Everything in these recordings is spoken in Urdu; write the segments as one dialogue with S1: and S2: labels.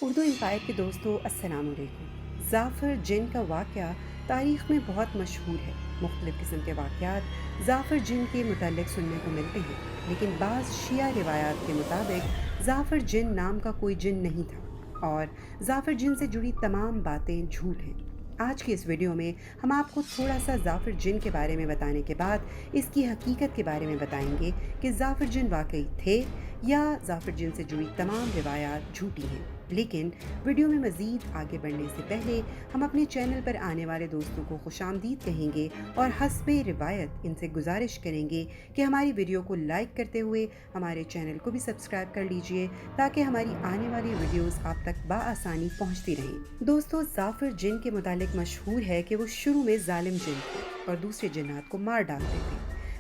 S1: اردو امپائر کے دوستوں السلام علیکم۔ ظافر جن کا واقعہ تاریخ میں بہت مشہور ہے۔ مختلف قسم کے واقعات ظافر جن کے متعلق سننے کو ملتے ہیں، لیکن بعض شیعہ روایات کے مطابق ظافر جن نام کا کوئی جن نہیں تھا اور ظافر جن سے جڑی تمام باتیں جھوٹ ہیں۔ آج کی اس ویڈیو میں ہم آپ کو تھوڑا سا ظافر جن کے بارے میں بتانے کے بعد اس کی حقیقت کے بارے میں بتائیں گے کہ ظافر جن واقعی تھے یا ظافر جن سے جڑی تمام روایات جھوٹی ہیں۔ لیکن ویڈیو میں مزید آگے بڑھنے سے پہلے ہم اپنے چینل پر آنے والے دوستوں کو خوش آمدید کہیں گے اور حسب روایت ان سے گزارش کریں گے کہ ہماری ویڈیو کو لائک کرتے ہوئے ہمارے چینل کو بھی سبسکرائب کر لیجئے تاکہ ہماری آنے والی ویڈیوز آپ تک بآسانی پہنچتی رہیں۔ دوستو، ظافر جن کے متعلق مشہور ہے کہ وہ شروع میں ظالم جن تھے اور دوسرے جنات کو مار ڈالتے تھے۔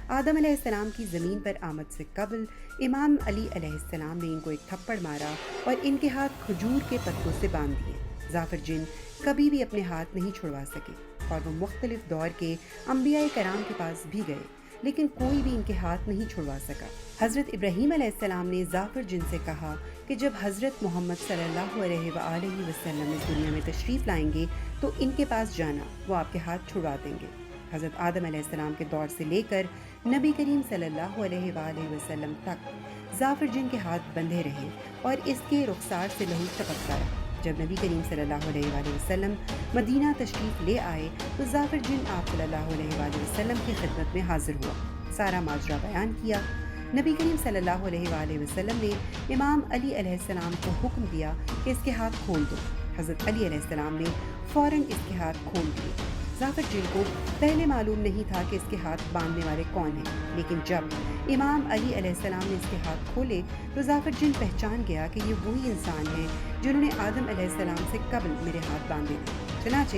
S1: آدم علیہ السلام کی زمین پر آمد سے قبل امام علی علیہ السلام نے ان کو ایک تھپڑ مارا اور ان کے ہاتھ کھجور کے پتوں سے باندھ دیے۔ ظافر جن کبھی بھی اپنے ہاتھ نہیں چھڑوا سکے اور وہ مختلف دور کے انبیاء کرام کے پاس بھی گئے، لیکن کوئی بھی ان کے ہاتھ نہیں چھڑوا سکا۔ حضرت ابراہیم علیہ السلام نے ظافر جن سے کہا کہ جب حضرت محمد صلی اللہ علیہ وآلہ وسلم اس دنیا میں تشریف لائیں گے تو ان کے پاس جانا، وہ آپ کے ہاتھ چھڑوا دیں گے۔ حضرت آدم علیہ السلام کے دور سے لے کر نبی کریم صلی اللہ علیہ وآلہ وسلم تک ظافر جن کے ہاتھ بندھے رہے اور اس کے رخسار سے لہو ٹپکتا رہا۔ جب نبی کریم صلی اللہ علیہ وآلہ وسلم مدینہ تشریف لے آئے تو ظافر جن آپ صلی اللہ علیہ وآلہ وسلم کی خدمت میں حاضر ہوا، سارا ماجرا بیان کیا۔ نبی کریم صلی اللہ علیہ وآلہ وسلم نے امام علی علیہ السلام کو حکم دیا کہ اس کے ہاتھ کھول دو۔ حضرت علی علیہ السلام نے فوراً اس کے ہاتھ کھول دیے۔ ظافر جن کو پہلے معلوم نہیں تھا کہ اس کے ہاتھ باندھنے والے کون ہیں، لیکن جب امام علی علیہ السلام نے اس کے ہاتھ کھولے تو ظافر جن پہچان گیا کہ یہ وہی انسان ہیں جنہوں نے آدم علیہ السلام سے قبل میرے ہاتھ باندھے تھے۔ چنانچہ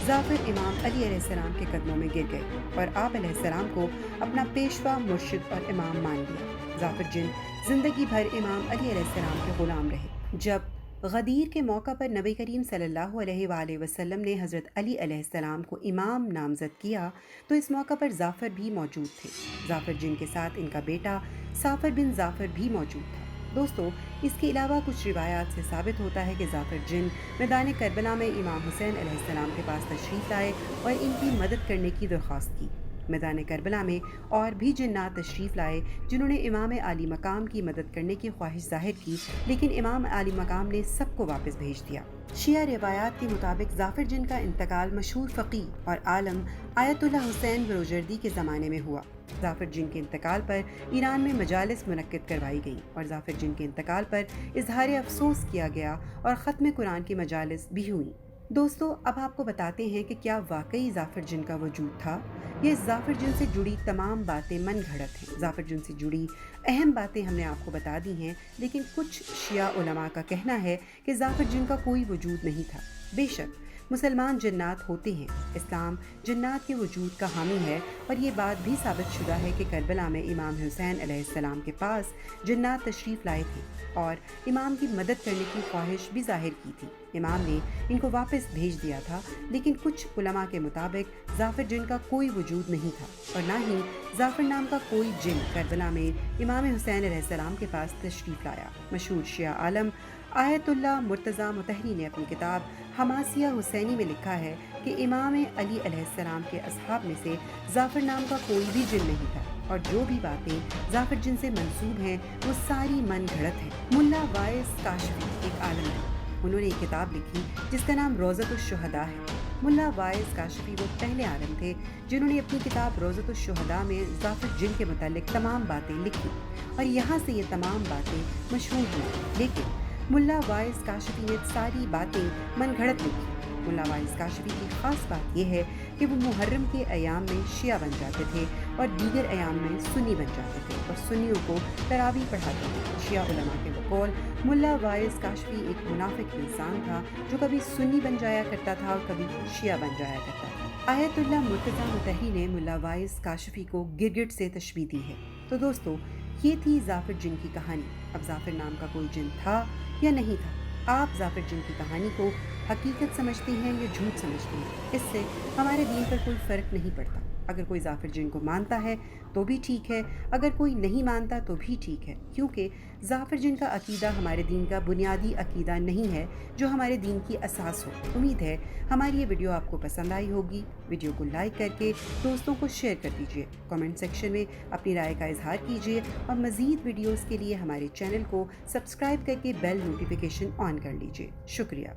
S1: ظافر امام علی علیہ السلام کے قدموں میں گر گئے اور آپ علیہ السلام کو اپنا پیشوا، مرشد اور امام مان لیا۔ ظافر جن زندگی بھر امام علی علیہ السلام کے غلام رہے۔ جب غدیر کے موقع پر نبی کریم صلی اللہ علیہ وآلہ وسلم نے حضرت علی علیہ السلام کو امام نامزد کیا تو اس موقع پر ظافر بھی موجود تھے۔ ظافر جن کے ساتھ ان کا بیٹا صافر بن ظافر بھی موجود تھا۔ دوستو، اس کے علاوہ کچھ روایات سے ثابت ہوتا ہے کہ ظافر جن میدان کربلا میں امام حسین علیہ السلام کے پاس تشریف لائے اور ان کی مدد کرنے کی درخواست کی۔ میدان کربلا میں اور بھی جنات تشریف لائے جنہوں نے امام عالی مقام کی مدد کرنے کی خواہش ظاہر کی، لیکن امام عالی مقام نے سب کو واپس بھیج دیا۔ شیعہ روایات کے مطابق ظافر جن کا انتقال مشہور فقیہ اور عالم آیت اللہ حسین بروجردی کے زمانے میں ہوا۔ ظافر جن کے انتقال پر ایران میں مجالس منعقد کروائی گئیں اور ظافر جن کے انتقال پر اظہار افسوس کیا گیا اور ختم قرآن کی مجالس بھی ہوئیں۔ دوستو، اب آپ کو بتاتے ہیں کہ کیا واقعی ظافر جن کا وجود تھا؟ یہ ظافر جن سے جڑی تمام باتیں من گھڑت ہیں۔ ظافر جن سے جڑی اہم باتیں ہم نے آپ کو بتا دی ہیں، لیکن کچھ شیعہ علماء کا کہنا ہے کہ ظافر جن کا کوئی وجود نہیں تھا۔ بے شک مسلمان جنات ہوتے ہیں، اسلام جنات کے وجود کا حامی ہے اور یہ بات بھی ثابت شدہ ہے کہ کربلا میں امام حسین علیہ السلام کے پاس جنات تشریف لائے تھے اور امام کی مدد کرنے کی خواہش بھی ظاہر کی تھی۔ امام نے ان کو واپس بھیج دیا تھا، لیکن کچھ علماء کے مطابق ظافر جن کا کوئی وجود نہیں تھا اور نہ ہی ظافر نام کا کوئی جن کربلا میں امام حسین علیہ السلام کے پاس تشریف لایا۔ مشہور شیعہ عالم آیت اللہ مرتضیٰ مطہری نے اپنی کتاب حماسیہ حسینی میں لکھا ہے کہ امام علی علیہ السلام کے اصحاب میں سے ظافر نام کا کوئی بھی جن نہیں تھا اور جو بھی باتیں ظافر جن سے منسوب ہیں وہ ساری من گھڑت ہیں۔ ملا وائس کاشفی ایک عالم ہے، انہوں نے ایک کتاب لکھی جس کا نام روضۃ الشہداء ہے۔ ملا وائس کاشفی وہ پہلے عالم تھے جنہوں نے اپنی کتاب روضۃ الشہداء میں ظافر جن کے متعلق تمام باتیں لکھی اور یہاں سے یہ تمام باتیں مشہور ہوئیں، لیکن ملا وائس کاشفی نے ساری باتیں من گھڑت لکھی۔ ملا وائس کاشفی کی خاص بات یہ ہے کہ وہ محرم کے ایام میں شیعہ بن جاتے تھے اور دیگر ایام میں سنی بن جاتے تھے اور سنیوں کو تراویح پڑھاتے تھے۔ شیعہ علماء کے بقول ملا وائس کاشفی ایک منافق انسان تھا جو کبھی سنی بن جایا کرتا تھا اور کبھی شیعہ بن جایا کرتا تھا۔ آیت اللہ مرتضیٰ مطہری نے ملا وائس کاشفی کو گرگٹ سے تشبیہ دی ہے۔ تو دوستو، یہ تھی ظافر جن کی کہانی۔ اب ظافر نام کا کوئی جن تھا یا نہیں تھا؟ آپ ظافر جن کی کہانی کو حقیقت سمجھتے ہیں یا جھوٹ سمجھتے ہیں؟ اس سے ہمارے دین پر کوئی فرق نہیں پڑتا۔ اگر کوئی ظافر جن کو مانتا ہے تو بھی ٹھیک ہے، اگر کوئی نہیں مانتا تو بھی ٹھیک ہے، کیونکہ ظافر جن کا عقیدہ ہمارے دین کا بنیادی عقیدہ نہیں ہے جو ہمارے دین کی اساس ہو۔ امید ہے ہماری یہ ویڈیو آپ کو پسند آئی ہوگی۔ ویڈیو کو لائک کر کے دوستوں کو شیئر کر دیجیے، کامنٹ سیکشن میں اپنی رائے کا اظہار کیجیے اور مزید ویڈیوز کے لیے ہمارے چینل کو سبسکرائب کر کے بیل نوٹیفیکیشن آن کر لیجیے۔ شکریہ۔